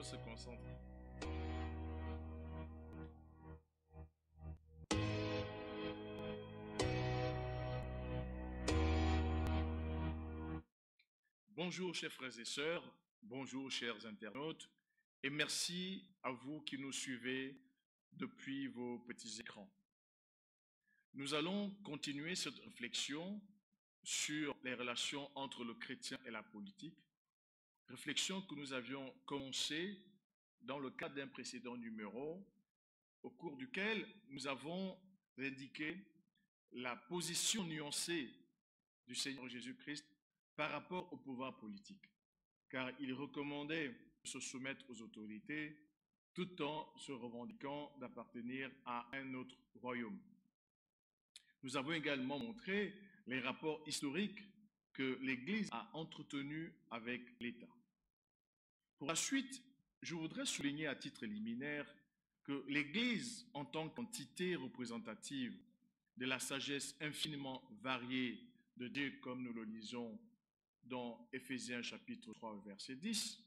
faut se concentrer. Bonjour chers frères et sœurs, bonjour chers internautes, et merci à vous qui nous suivez depuis vos petits écrans. Nous allons continuer cette réflexion sur les relations entre le chrétien et la politique, réflexion que nous avions commencée dans le cadre d'un précédent numéro, au cours duquel nous avons indiqué la position nuancée du Seigneur Jésus-Christ par rapport au pouvoir politique, car il recommandait de se soumettre aux autorités tout en se revendiquant d'appartenir à un autre royaume. Nous avons également montré les rapports historiques que l'Église a entretenus avec l'État. Pour la suite, je voudrais souligner à titre liminaire que l'Église, en tant qu'entité représentative de la sagesse infiniment variée de Dieu, comme nous le lisons dans Éphésiens chapitre 3, verset 10,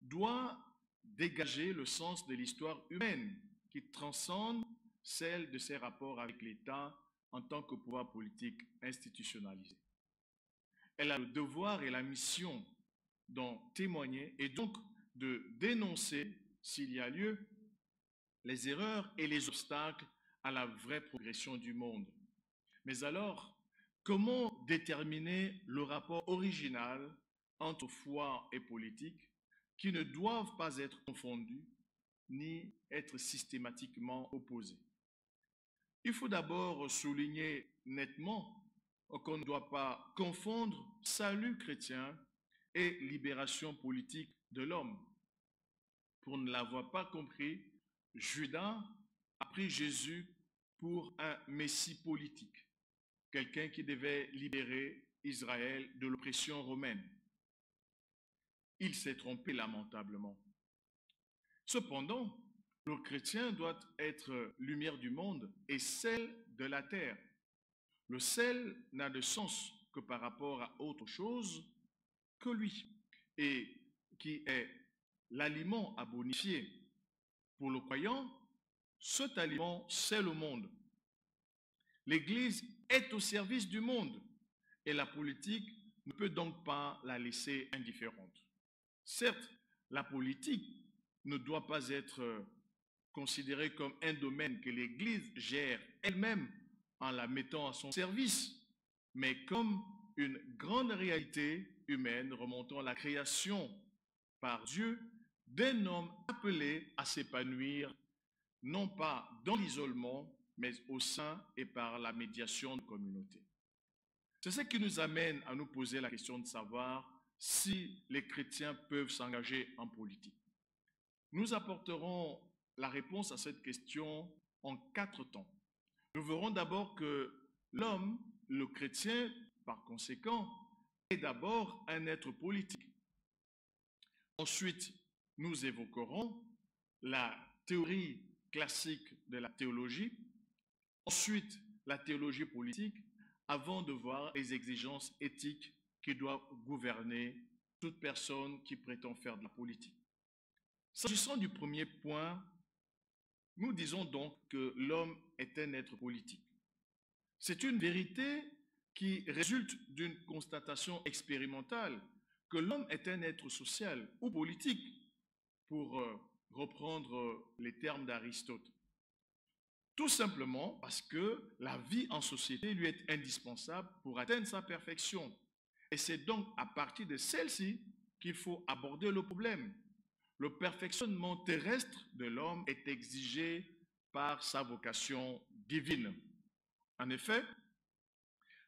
doit dégager le sens de l'histoire humaine qui transcende celle de ses rapports avec l'État en tant que pouvoir politique institutionnalisé. Elle a le devoir et la mission d'en témoigner et donc de dénoncer, s'il y a lieu, les erreurs et les obstacles à la vraie progression du monde. Mais alors, comment déterminer le rapport original entre foi et politique qui ne doivent pas être confondus ni être systématiquement opposés? Il faut d'abord souligner nettement qu'on ne doit pas confondre salut chrétien et libération politique de l'homme. Pour ne l'avoir pas compris, Judas a pris Jésus pour un messie politique, quelqu'un qui devait libérer Israël de l'oppression romaine. Il s'est trompé lamentablement. Cependant, le chrétien doit être lumière du monde et sel de la terre. Le sel n'a de sens que par rapport à autre chose que lui, et qui est l'aliment à bonifier. Pour le croyant, cet aliment, c'est le monde. L'Église est au service du monde et la politique ne peut donc pas la laisser indifférente. Certes, la politique ne doit pas être considérée comme un domaine que l'Église gère elle-même en la mettant à son service, mais comme une grande réalité humaine remontant à la création par Dieu d'un homme appelé à s'épanouir, non pas dans l'isolement, mais au sein et par la médiation de communauté. C'est ce qui nous amène à nous poser la question de savoir si les chrétiens peuvent s'engager en politique. Nous apporterons la réponse à cette question en 4 temps. Nous verrons d'abord que l'homme, le chrétien, par conséquent, est d'abord un être politique. Ensuite, nous évoquerons la théorie classique de la théologie, ensuite la théologie politique, avant de voir les exigences éthiques qui doivent gouverner toute personne qui prétend faire de la politique. S'agissant du premier point, nous disons donc que l'homme est un être politique. C'est une vérité qui résulte d'une constatation expérimentale que l'homme est un être social ou politique, pour reprendre les termes d'Aristote. Tout simplement parce que la vie en société lui est indispensable pour atteindre sa perfection. Et c'est donc à partir de celle-ci qu'il faut aborder le problème. Le perfectionnement terrestre de l'homme est exigé par sa vocation divine. En effet,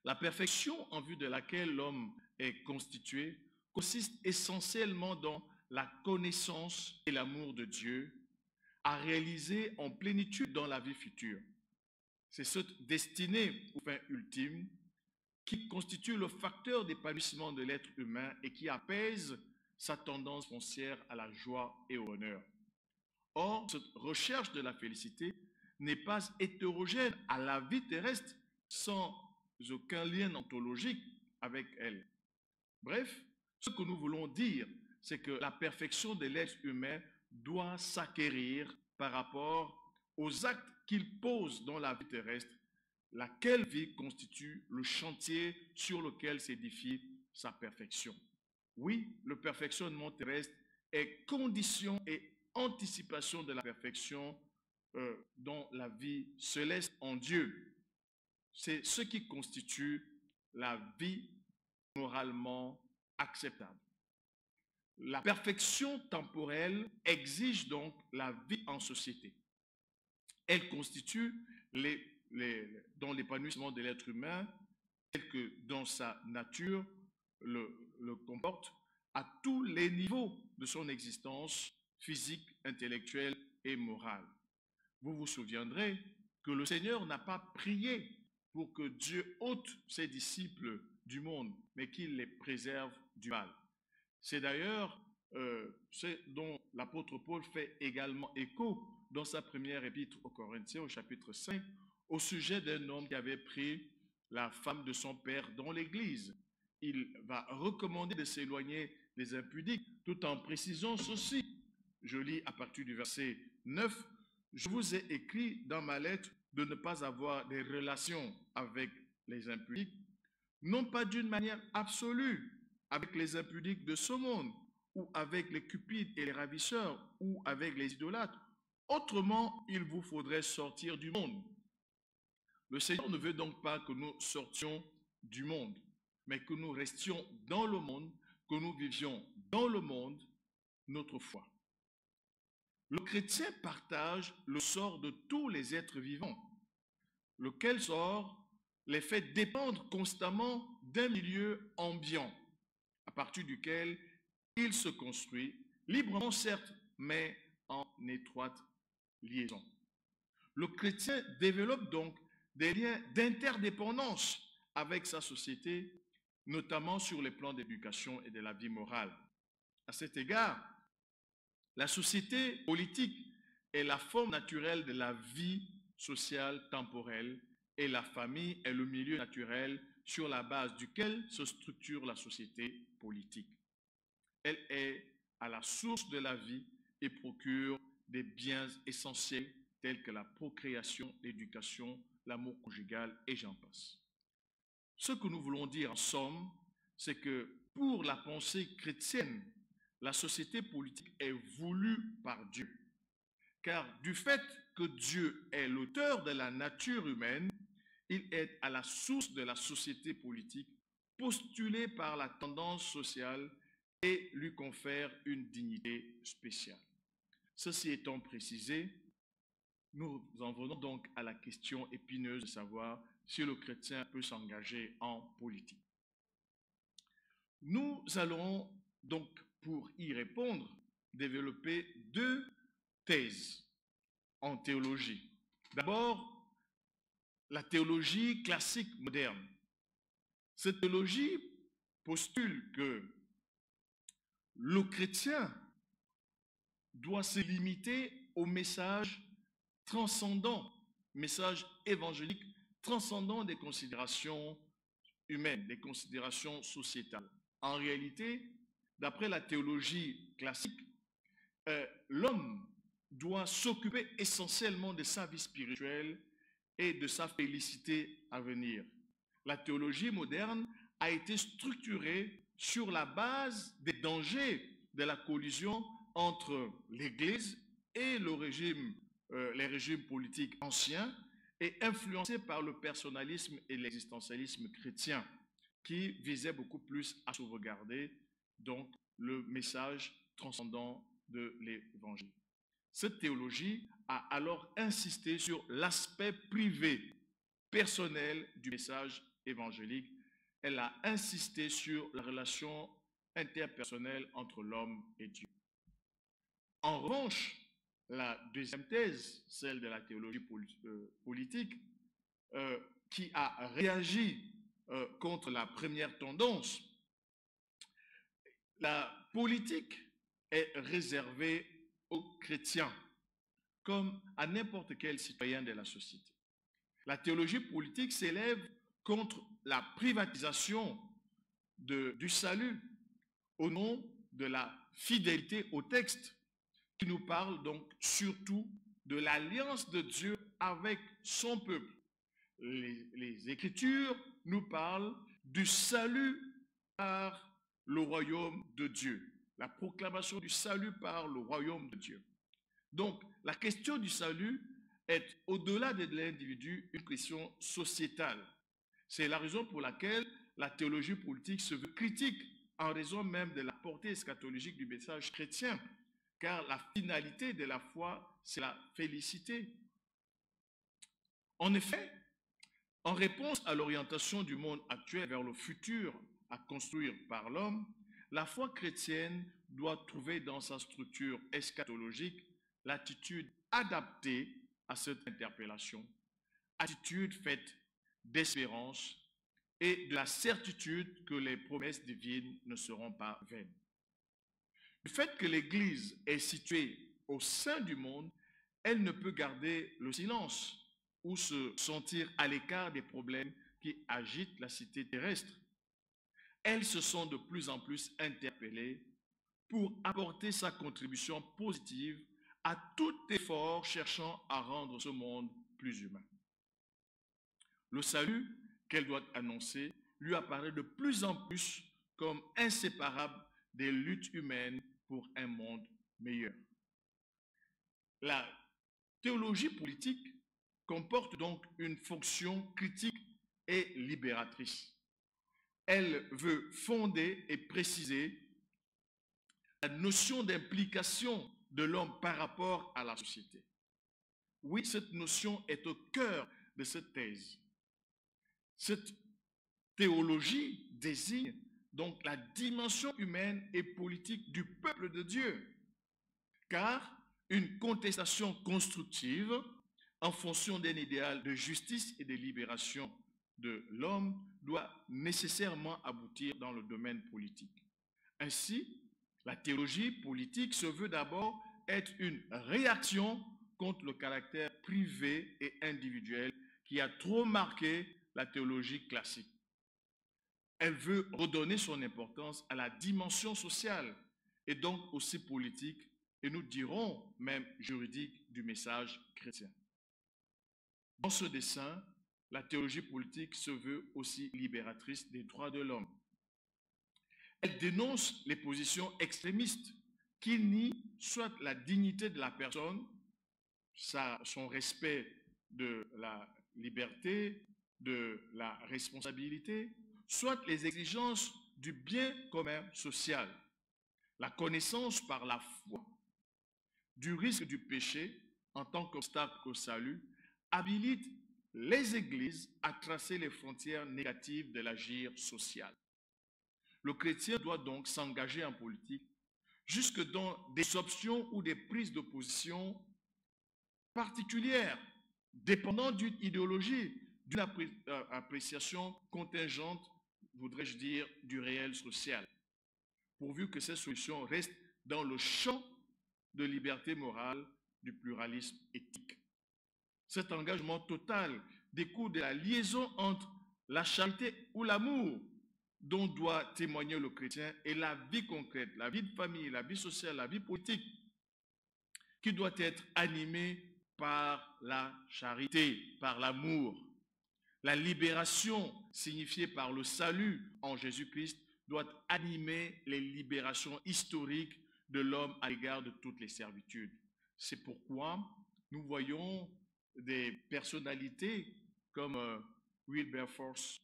la perfection en vue de laquelle l'homme est constitué consiste essentiellement dans la connaissance et l'amour de Dieu à réaliser en plénitude dans la vie future. C'est cette destinée ou fin ultime qui constitue le facteur d'épanouissement de l'être humain et qui apaise sa tendance foncière à la joie et au bonheur. Or, cette recherche de la félicité n'est pas hétérogène à la vie terrestre sans aucun lien ontologique avec elle. Bref, ce que nous voulons dire, c'est que la perfection de l'être humain doit s'acquérir par rapport aux actes qu'il pose dans la vie terrestre, laquelle vie constitue le chantier sur lequel s'édifie sa perfection. Oui, le perfectionnement terrestre est condition et anticipation de la perfection dans la vie céleste en Dieu. C'est ce qui constitue la vie moralement acceptable. La perfection temporelle exige donc la vie en société. Elle constitue dans l'épanouissement de l'être humain, tel que dans sa nature le comporte, à tous les niveaux de son existence physique, intellectuelle et morale. Vous vous souviendrez que le Seigneur n'a pas prié pour que Dieu ôte ses disciples du monde, mais qu'il les préserve du mal. C'est d'ailleurs ce dont l'apôtre Paul fait également écho dans sa première épître aux Corinthiens, au chapitre 5, au sujet d'un homme qui avait pris la femme de son père dans l'église. Il va recommander de s'éloigner des impudiques, tout en précisant ceci. Je lis à partir du verset 9. « Je vous ai écrit dans ma lettre de ne pas avoir des relations avec les impudiques, non pas d'une manière absolue, avec les impudiques de ce monde, ou avec les cupides et les ravisseurs, ou avec les idolâtres. Autrement, il vous faudrait sortir du monde. » Le Seigneur ne veut donc pas que nous sortions du monde, mais que nous restions dans le monde, que nous vivions dans le monde notre foi. Le chrétien partage le sort de tous les êtres vivants, lequel sort les fait dépendre constamment d'un milieu ambiant, à partir duquel il se construit, librement certes, mais en étroite liaison. Le chrétien développe donc des liens d'interdépendance avec sa société, notamment sur les plans d'éducation et de la vie morale. À cet égard, la société politique est la forme naturelle de la vie sociale temporelle et la famille est le milieu naturel sur la base duquel se structure la société politique. Elle est à la source de la vie et procure des biens essentiels tels que la procréation, l'éducation, l'amour conjugal et j'en passe. Ce que nous voulons dire en somme, c'est que pour la pensée chrétienne, la société politique est voulue par Dieu. Car du fait que Dieu est l'auteur de la nature humaine, il est à la source de la société politique postulée par la tendance sociale et lui confère une dignité spéciale. Ceci étant précisé, nous en venons donc à la question épineuse de savoir si le chrétien peut s'engager en politique. Nous allons donc, pour y répondre, développer deux thèses en théologie. D'abord, la théologie classique moderne. Cette théologie postule que le chrétien doit se limiter au message transcendant, message évangélique transcendant des considérations humaines, des considérations sociétales. En réalité, d'après la théologie classique, l'homme doit s'occuper essentiellement de sa vie spirituelle et de sa félicité à venir. La théologie moderne a été structurée sur la base des dangers de la collision entre l'Église et les régimes politiques anciens et influencée par le personnalisme et l'existentialisme chrétien qui visait beaucoup plus à sauvegarder donc le message transcendant de l'Évangile. Cette théologie a alors insisté sur l'aspect privé, personnel du message évangélique. Elle a insisté sur la relation interpersonnelle entre l'homme et Dieu. En revanche, la deuxième thèse, celle de la théologie politique, qui a réagi contre la première tendance, la politique est réservée aux chrétiens, comme à n'importe quel citoyen de la société. La théologie politique s'élève contre la privatisation du salut au nom de la fidélité au texte, qui nous parle donc surtout de l'alliance de Dieu avec son peuple. Les Écritures nous parlent du salut par le royaume de Dieu, la proclamation du salut par le royaume de Dieu. Donc, la question du salut est, au-delà de l'individu, une question sociétale. C'est la raison pour laquelle la théologie politique se veut critique, en raison même de la portée eschatologique du message chrétien, car la finalité de la foi, c'est la félicité. En effet, en réponse à l'orientation du monde actuel vers le futur à construire par l'homme, la foi chrétienne doit trouver dans sa structure eschatologique l'attitude adaptée à cette interpellation, attitude faite d'espérance et de la certitude que les promesses divines ne seront pas vaines. Le fait que l'Église est située au sein du monde, elle ne peut garder le silence ou se sentir à l'écart des problèmes qui agitent la cité terrestre. Elles se sont de plus en plus interpellées pour apporter sa contribution positive à tout effort cherchant à rendre ce monde plus humain. Le salut qu'elle doit annoncer lui apparaît de plus en plus comme inséparable des luttes humaines pour un monde meilleur. La théologie politique comporte donc une fonction critique et libératrice. Elle veut fonder et préciser la notion d'implication de l'homme par rapport à la société. Oui, cette notion est au cœur de cette thèse. Cette théologie désigne donc la dimension humaine et politique du peuple de Dieu, car une contestation constructive en fonction d'un idéal de justice et de libération de l'homme doit nécessairement aboutir dans le domaine politique. Ainsi, la théologie politique se veut d'abord être une réaction contre le caractère privé et individuel qui a trop marqué la théologie classique. Elle veut redonner son importance à la dimension sociale et donc aussi politique, et nous dirons même juridique du message chrétien. Dans ce dessein, la théologie politique se veut aussi libératrice des droits de l'homme. Elle dénonce les positions extrémistes qui nient soit la dignité de la personne, son respect de la liberté, de la responsabilité, soit les exigences du bien commun social, la connaissance par la foi du risque du péché en tant qu'obstacle au salut, habilite les églises à tracer les frontières négatives de l'agir social. Le chrétien doit donc s'engager en politique jusque dans des options ou des prises de position particulières, dépendant d'une idéologie, d'une appréciation contingente, voudrais-je dire, du réel social, pourvu que ces solutions restent dans le champ de liberté morale, du pluralisme éthique. Cet engagement total découle de la liaison entre la charité ou l'amour dont doit témoigner le chrétien et la vie concrète, la vie de famille, la vie sociale, la vie politique, qui doit être animée par la charité, par l'amour. La libération signifiée par le salut en Jésus-Christ doit animer les libérations historiques de l'homme à l'égard de toutes les servitudes. C'est pourquoi nous voyons des personnalités comme Wilberforce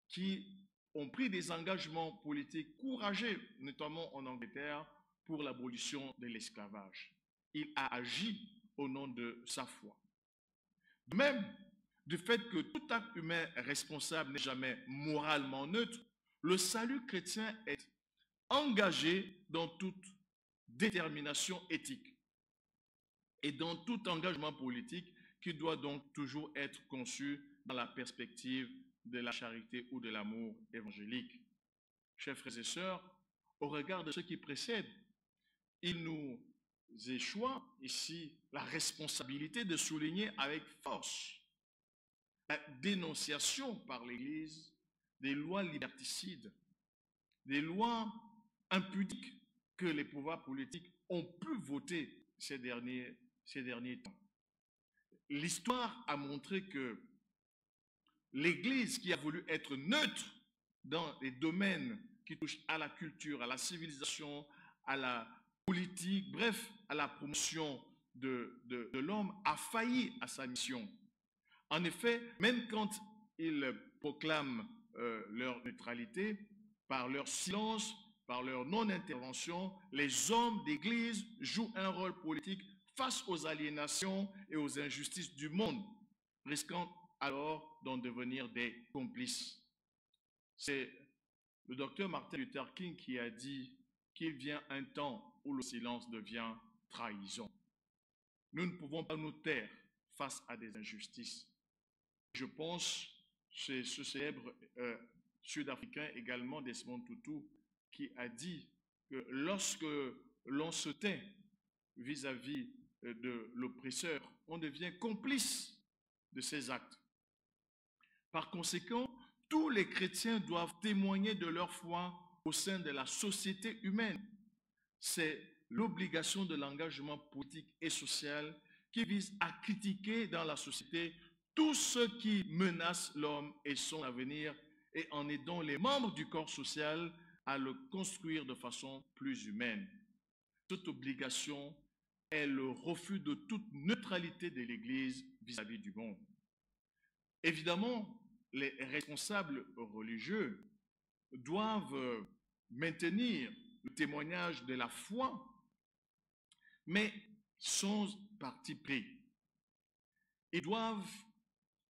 qui ont pris des engagements politiques courageux, notamment en Angleterre, pour l'abolition de l'esclavage. Il a agi au nom de sa foi. De même, du fait que tout acte humain responsable n'est jamais moralement neutre, le salut chrétien est engagé dans toute détermination éthique et dans tout engagement politique qui doit donc toujours être conçu dans la perspective de la charité ou de l'amour évangélique. Chers frères et sœurs, au regard de ce qui précède, il nous échoit ici la responsabilité de souligner avec force la dénonciation par l'Église des lois liberticides, des lois impudiques que les pouvoirs politiques ont pu voter ces derniers temps. L'histoire a montré que l'Église, qui a voulu être neutre dans les domaines qui touchent à la culture, à la civilisation, à la politique, bref, à la promotion de l'homme, a failli à sa mission. En effet, même quand ils proclament leur neutralité, par leur silence, par leur non-intervention, les hommes d'Église jouent un rôle politique face aux aliénations et aux injustices du monde, risquant alors d'en devenir des complices. C'est le docteur Martin Luther King qui a dit qu'il vient un temps où le silence devient trahison. Nous ne pouvons pas nous taire face à des injustices. Je pense, c'est ce célèbre Sud-Africain également, Desmond Tutu, qui a dit que lorsque l'on se tait vis-à-vis de l'oppresseur, on devient complice de ses actes. Par conséquent, tous les chrétiens doivent témoigner de leur foi au sein de la société humaine. C'est l'obligation de l'engagement politique et social qui vise à critiquer dans la société tout ce qui menace l'homme et son avenir et en aidant les membres du corps social à le construire de façon plus humaine. Cette obligation est le refus de toute neutralité de l'Église vis-à-vis du monde. Évidemment, les responsables religieux doivent maintenir le témoignage de la foi, mais sans parti pris. Ils doivent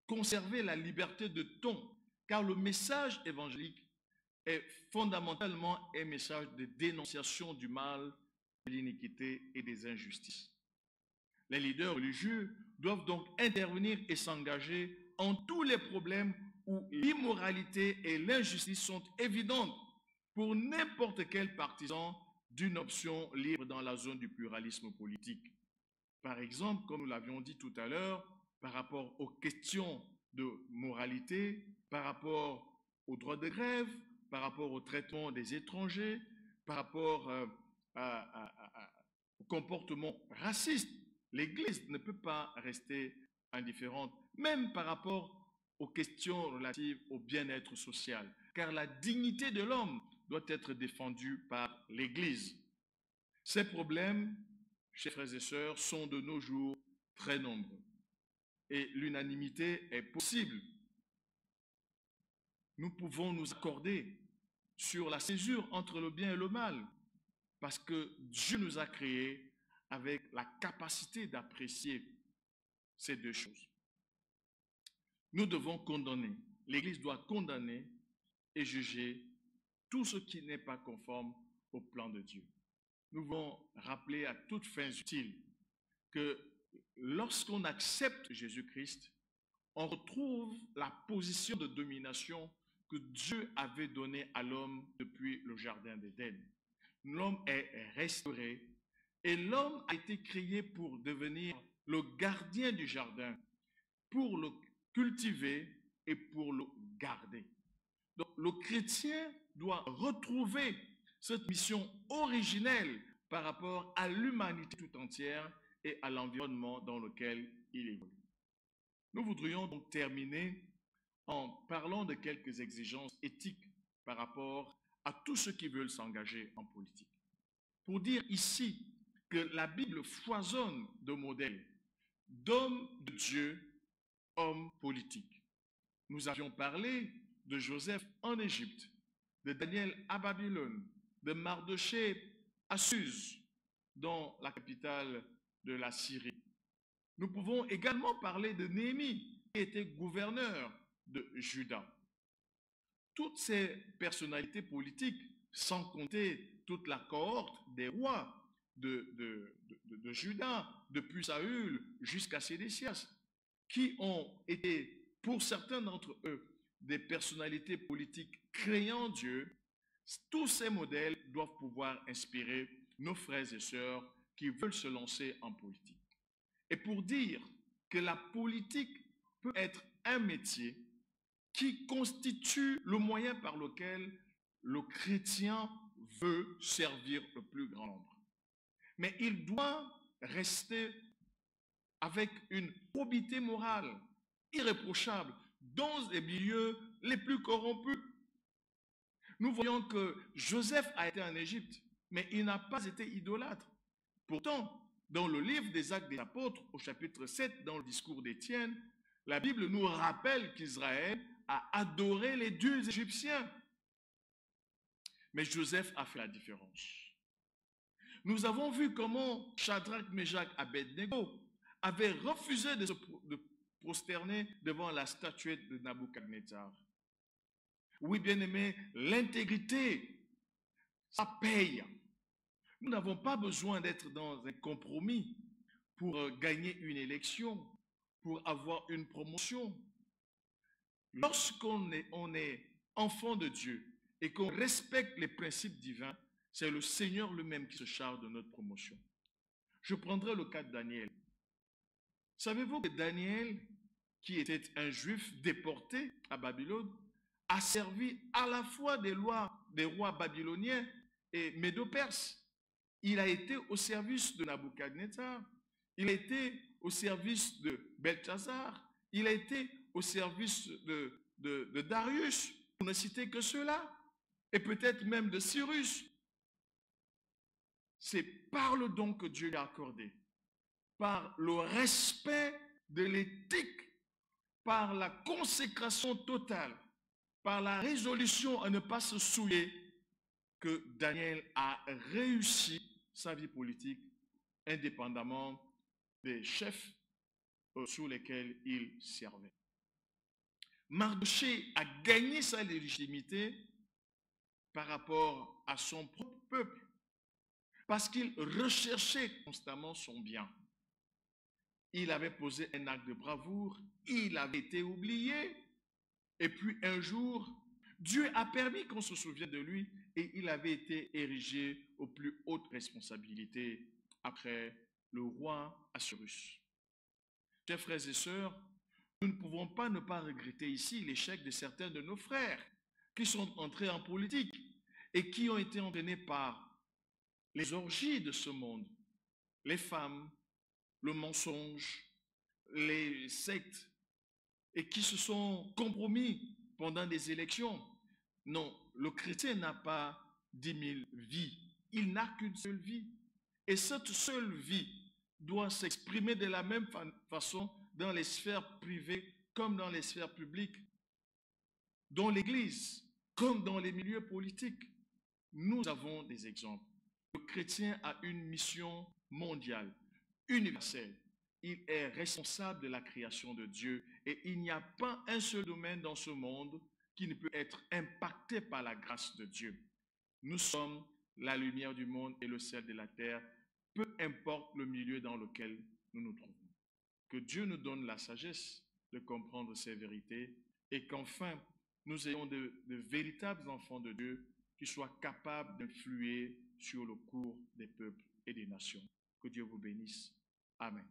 conserver la liberté de ton, car le message évangélique est fondamentalement un message de dénonciation du mal, de l'iniquité et des injustices. Les leaders religieux doivent donc intervenir et s'engager en tous les problèmes où l'immoralité et l'injustice sont évidentes pour n'importe quel partisan d'une option libre dans la zone du pluralisme politique. Par exemple, comme nous l'avions dit tout à l'heure, par rapport aux questions de moralité, par rapport aux droits de grève, par rapport au traitement des étrangers, par rapport au comportement raciste, l'Église ne peut pas rester indifférente, même par rapport aux questions relatives au bien-être social, car la dignité de l'homme doit être défendue par l'Église. Ces problèmes, chers frères et sœurs, sont de nos jours très nombreux et l'unanimité est possible. Nous pouvons nous accorder sur la césure entre le bien et le mal parce que Dieu nous a créés avec la capacité d'apprécier ces deux choses. Nous devons condamner, l'Église doit condamner et juger tout ce qui n'est pas conforme au plan de Dieu. Nous devons rappeler à toutes fins utiles que lorsqu'on accepte Jésus-Christ, on retrouve la position de domination que Dieu avait donnée à l'homme depuis le jardin d'Éden. L'homme est restauré et l'homme a été créé pour devenir le gardien du jardin, pour le cultiver et pour le garder. Donc le chrétien doit retrouver cette mission originelle par rapport à l'humanité tout entière et à l'environnement dans lequel il évolue. Nous voudrions donc terminer en parlant de quelques exigences éthiques par rapport à tous ceux qui veulent s'engager en politique. Pour dire ici que la Bible foisonne de modèles d'hommes de Dieu, hommes politiques. Nous avions parlé de Joseph en Égypte, de Daniel à Babylone, de Mardochée à Suse, dans la capitale de la Syrie. Nous pouvons également parler de Néhémie, qui était gouverneur de Juda. Toutes ces personnalités politiques, sans compter toute la cohorte des rois de Juda, depuis Saül jusqu'à Sédécias, qui ont été, pour certains d'entre eux, des personnalités politiques créant Dieu, tous ces modèles doivent pouvoir inspirer nos frères et sœurs qui veulent se lancer en politique. Et pour dire que la politique peut être un métier qui constitue le moyen par lequel le chrétien veut servir le plus grand nombre. Mais il doit rester avec une probité morale irréprochable dans les milieux les plus corrompus. Nous voyons que Joseph a été en Égypte, mais il n'a pas été idolâtre. Pourtant, dans le livre des Actes des Apôtres, au chapitre 7, dans le discours d'Étienne, la Bible nous rappelle qu'Israël a adoré les dieux égyptiens. Mais Joseph a fait la différence. Nous avons vu comment Shadrach, Meshach, Abednego avaient refusé de se prosterner devant la statuette de Nabuchodonosor. Oui, bien-aimés, l'intégrité, ça paye. Nous n'avons pas besoin d'être dans un compromis pour gagner une élection, pour avoir une promotion. Lorsqu'on est enfant de Dieu et qu'on respecte les principes divins, c'est le Seigneur lui-même qui se charge de notre promotion. Je prendrai le cas de Daniel. Savez-vous que Daniel, qui était un juif déporté à Babylone, a servi à la fois des rois babyloniens et médo-perses. Il a été au service de Nabuchodonosor, il a été au service de Belchazzar, il a été au service de Darius, pour ne citer que ceux-là, et peut-être même de Cyrus. C'est par le don que Dieu lui a accordé, par le respect de l'éthique, par la consécration totale, par la résolution à ne pas se souiller, que Daniel a réussi sa vie politique indépendamment des chefs sous lesquels il servait. Mardochée a gagné sa légitimité par rapport à son propre peuple, parce qu'il recherchait constamment son bien. Il avait posé un acte de bravoure, il avait été oublié, et puis un jour, Dieu a permis qu'on se souvienne de lui et il avait été érigé aux plus hautes responsabilités après le roi Assuérus. Chers frères et sœurs, nous ne pouvons pas ne pas regretter ici l'échec de certains de nos frères qui sont entrés en politique et qui ont été entraînés par les orgies de ce monde, les femmes, le mensonge, les sectes, et qui se sont compromis pendant des élections. Non, le chrétien n'a pas 10 000 vies. Il n'a qu'une seule vie. Et cette seule vie doit s'exprimer de la même façon dans les sphères privées comme dans les sphères publiques, dans l'Église comme dans les milieux politiques. Nous avons des exemples. Le chrétien a une mission mondiale, universelle. Il est responsable de la création de Dieu et il n'y a pas un seul domaine dans ce monde qui ne peut être impacté par la grâce de Dieu. Nous sommes la lumière du monde et le sel de la terre, peu importe le milieu dans lequel nous nous trouvons. Que Dieu nous donne la sagesse de comprendre ces vérités et qu'enfin nous ayons de véritables enfants de Dieu qui soient capables d'influer sur le cours des peuples et des nations. Que Dieu vous bénisse. Amen.